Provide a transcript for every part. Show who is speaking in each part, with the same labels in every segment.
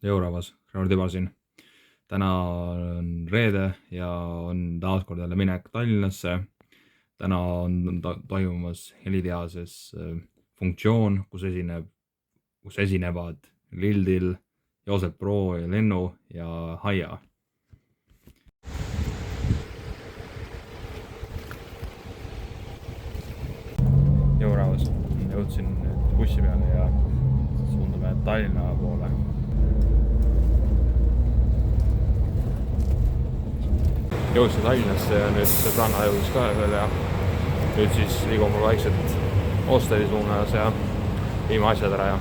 Speaker 1: Jõuravas, Raul Tibar siin. Täna on reede ja on taaskord jälle minek Tallinnasse. Täna on toimumas helitehases funktsioon, kus esinevad Lildil, Joosep Pro ja Lennu ja Haia. Jõuravas jõudsin bussi peale ja suundume Tallinna poole. Jõudsin Tallinnasse ja nüüd sõbranna jõudis ka veel ja nüüd siis liigume vaikselt hosteli suunas ja viime asjad ära ja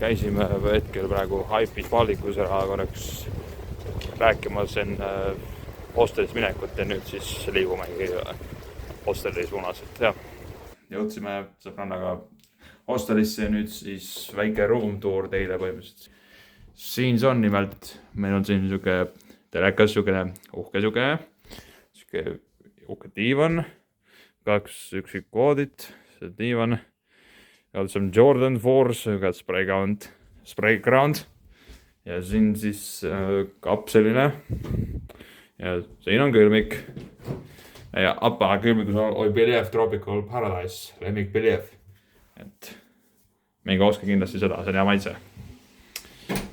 Speaker 1: käisime hetkel praegu Hype'is Paldikus ära korraks rääkimas enne hostelis minekut ja nüüd siis liigumegi hosteli suunas, et jah. Jõudsime sõbrannaga hostelisse ja nüüd siis väike roomtour teile põhimõtteliselt. Siin see on nimelt, meil on siin siuke telekas, uhke diivan, 2 üksikvoodit, see diivan. Got some Jordan 4s, got sprayground ja siin siis kapseline ja siin on külmik ja külmikus oli Believ Tropical Paradise, lemmik Believ, et mingi oska kindlasti seda, see on hea maitse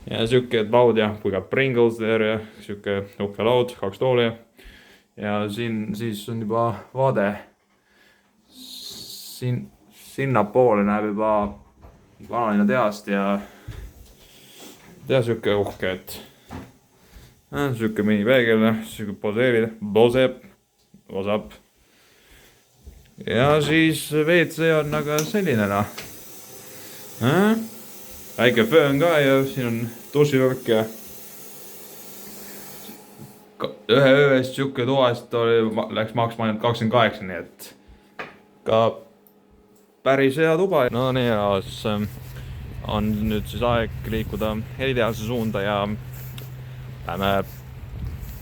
Speaker 1: ja siuke laud ja kui ka Pringles there ja siuke uhke laud, 2 tooli ja siin siis on juba vaade sinna poole näeb juba vanalinna tehast ja siuke uhke, et siuke minipeegel, siuke poseb ja siis WC on aga selline väike föön ka ja siin on dušivõrk ja ühe öö eest siuke toast läks maksma ainult 28, nii et ka päris hea tuba. No nii ja on nüüd siis aeg liikuda helitehase suunda ja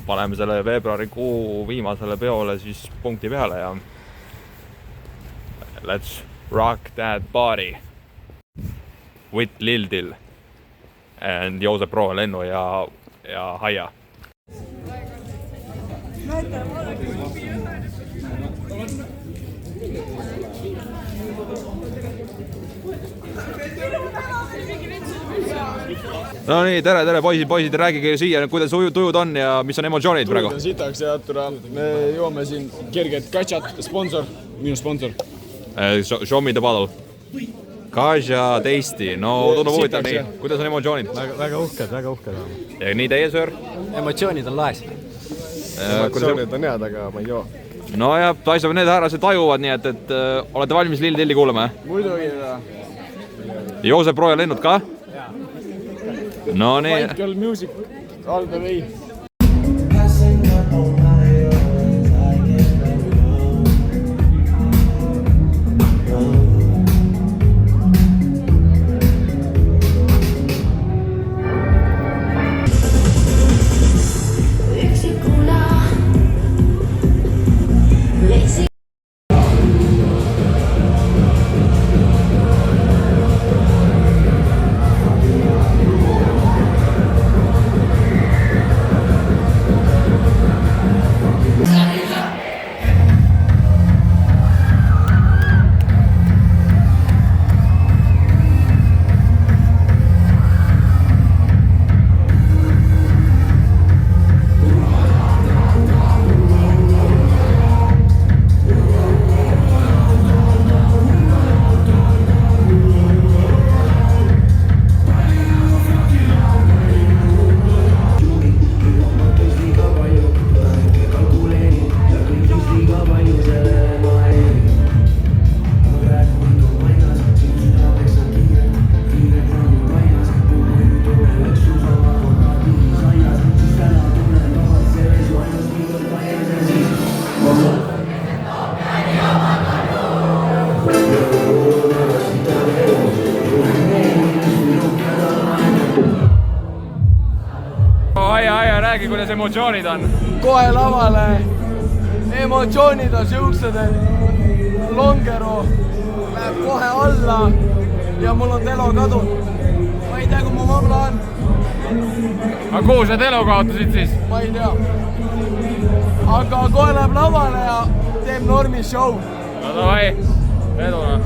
Speaker 1: paneme selle veebruarikuu viimasele peole siis punkti peale ja let's rock that body with Lildil and Joosep Pro, Lennu ja Haia. No nii, tere poisid, räägige siia, kuidas tujud on ja mis on emotsioonid praegu?
Speaker 2: Tujud on sitaks ja me joome siin kerget katšat, minu sponsor.
Speaker 1: Show me the bottle. Kaja Tasty, no tundub huvitav nii, kuidas on emotsioonid?
Speaker 3: Väga uhked.
Speaker 1: Ja nii teie, söör?
Speaker 3: Emotsioonid on laes.
Speaker 2: Emotsioonid on head, aga ma ei joo.
Speaker 1: No ja paistab, need härrased tajuvad, nii et olete valmis Lilli kuulama?
Speaker 2: Muidugi.
Speaker 1: Joosep Pro ja Lennud ka? No nii.
Speaker 2: White Girl Music all the way.
Speaker 1: emotsioonid on?
Speaker 4: Kohe lavale. Emotsioonid on siuksed, et Longero läheb kohe alla ja mul on Telo kadunud. Ma ei tea, kui mu mamla on.
Speaker 1: Aga kuhu sa Telo kaotasid siis?
Speaker 4: Ma ei tea. Aga kohe läheb lavale ja teeb normi show.
Speaker 1: No davai, eduna.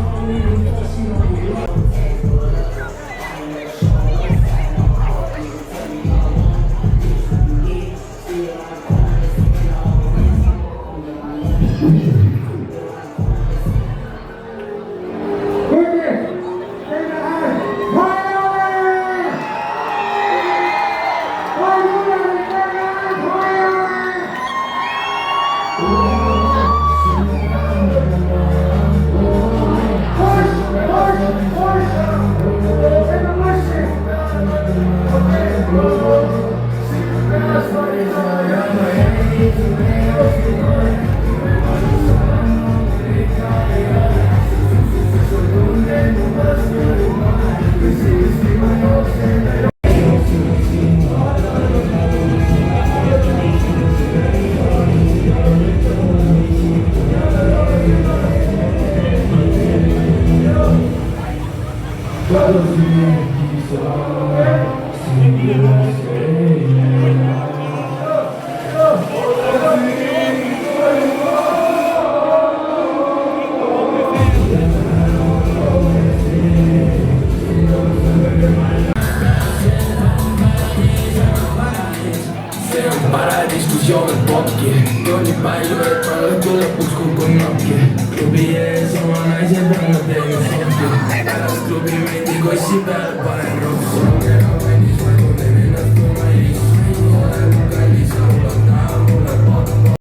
Speaker 5: Diskussioon pokki, tuli palju, et ma õhtu lõpuks kukun nokki. Klubi ees oma naise peal ma teen fotti. Pärast klubi veidi kossi peal panen roksu. Ega vendis ma tunnen ennast kui ma ei istu. Olen mu kallis laulab, taha mulle pakku.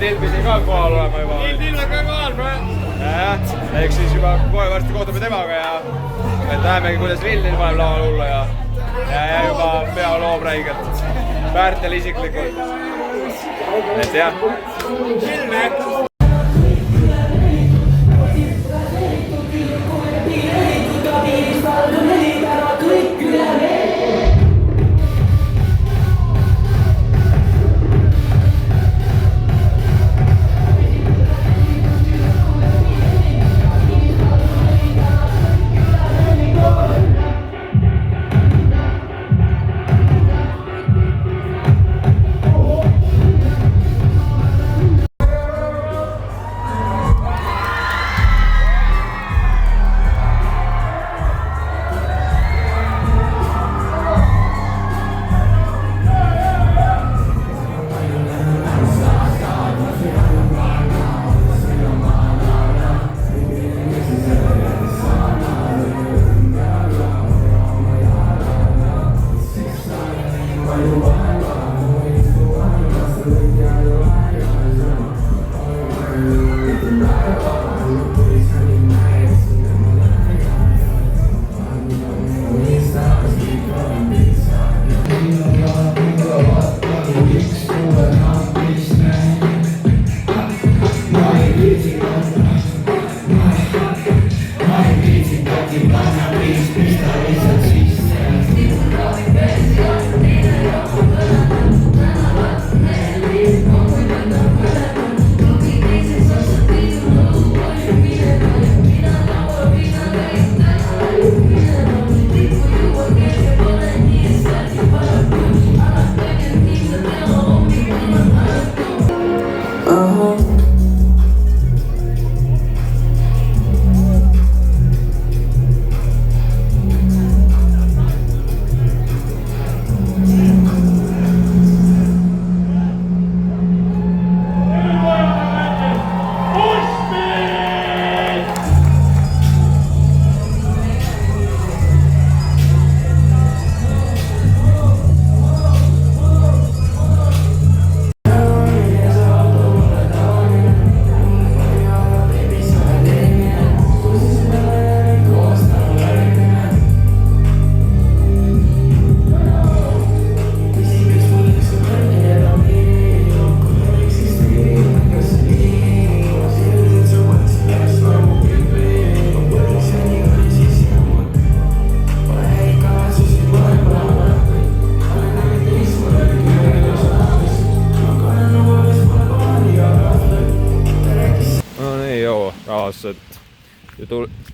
Speaker 1: Lill pidi ka kohal olema juba.
Speaker 2: Lill on ka kohal, bro.
Speaker 1: Jah, eks siis juba kohe varsti kohtume temaga ja näemegi, kuidas Lill paneb laval hulla ja juba pea loob räigelt. Pärtel isiklikult. Et jah.
Speaker 2: Silme.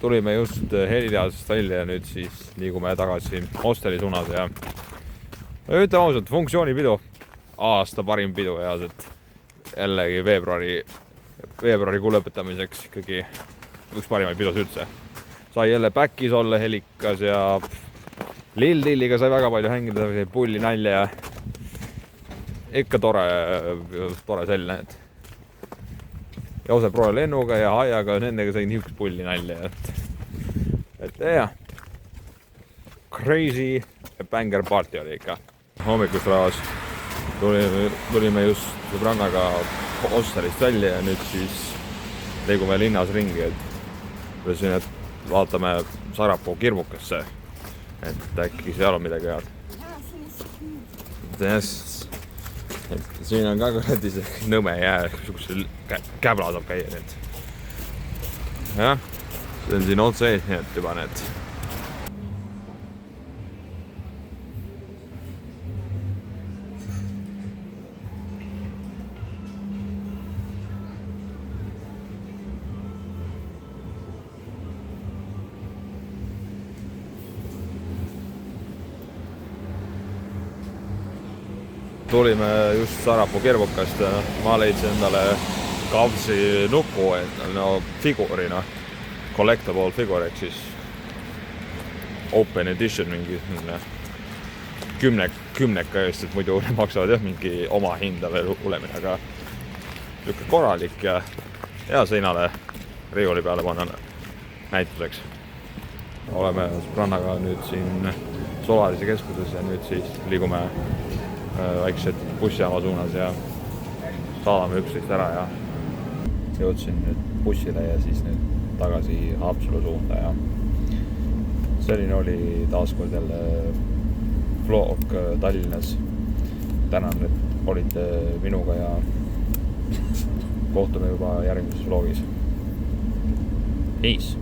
Speaker 1: Tulime just heliteadusest välja ja nüüd siis liigume tagasi hosteli suunas ja ütleme ausalt, funktsioonipidu, aasta parim pidu ja jällegi veebruarikuu lõpetamiseks ikkagi üks parimaid pidusid üldse. Sai jälle backis olla helikas ja Lilliga sai väga palju hängida, pulli nalja ja ikka tore selline, et Joosep Roe lennuga ja Aiaga, nendega sai niisugust pulli nalja, et jah, crazy banger party oli ikka. Hommikust rahas tulime just sõbrannaga hostelist välja ja nüüd siis liigume linnas ringi, et vaatame Sarapuu Kirbukasse, et äkki seal on midagi head. Et siin on ka kuradi see nõme jää, kusugusel käbla saab käia, nii et jah, see on siin otse ees, nii et juba need tulime just Sarapuu Kirbukast ja ma leidsin endale Kavsi nuku, figuri, collectible figure, ehk siis open edition mingi kümneka eest, et muidu maksavad jah mingi oma hinda veel hulemini, aga niisugune korralik ja hea seinale riiuli peale panna näituseks. Oleme sõbrannaga nüüd siin Solarise keskuses ja nüüd siis liigume väiksed bussijaama suunas ja saadame 11 ära ja jõudsin nüüd bussile ja siis nüüd tagasi Haapsalu suunda ja selline oli taaskord jälle vlog Tallinnas. Tänan, et olite minuga ja kohtume juba järgmises vlogis. Peace!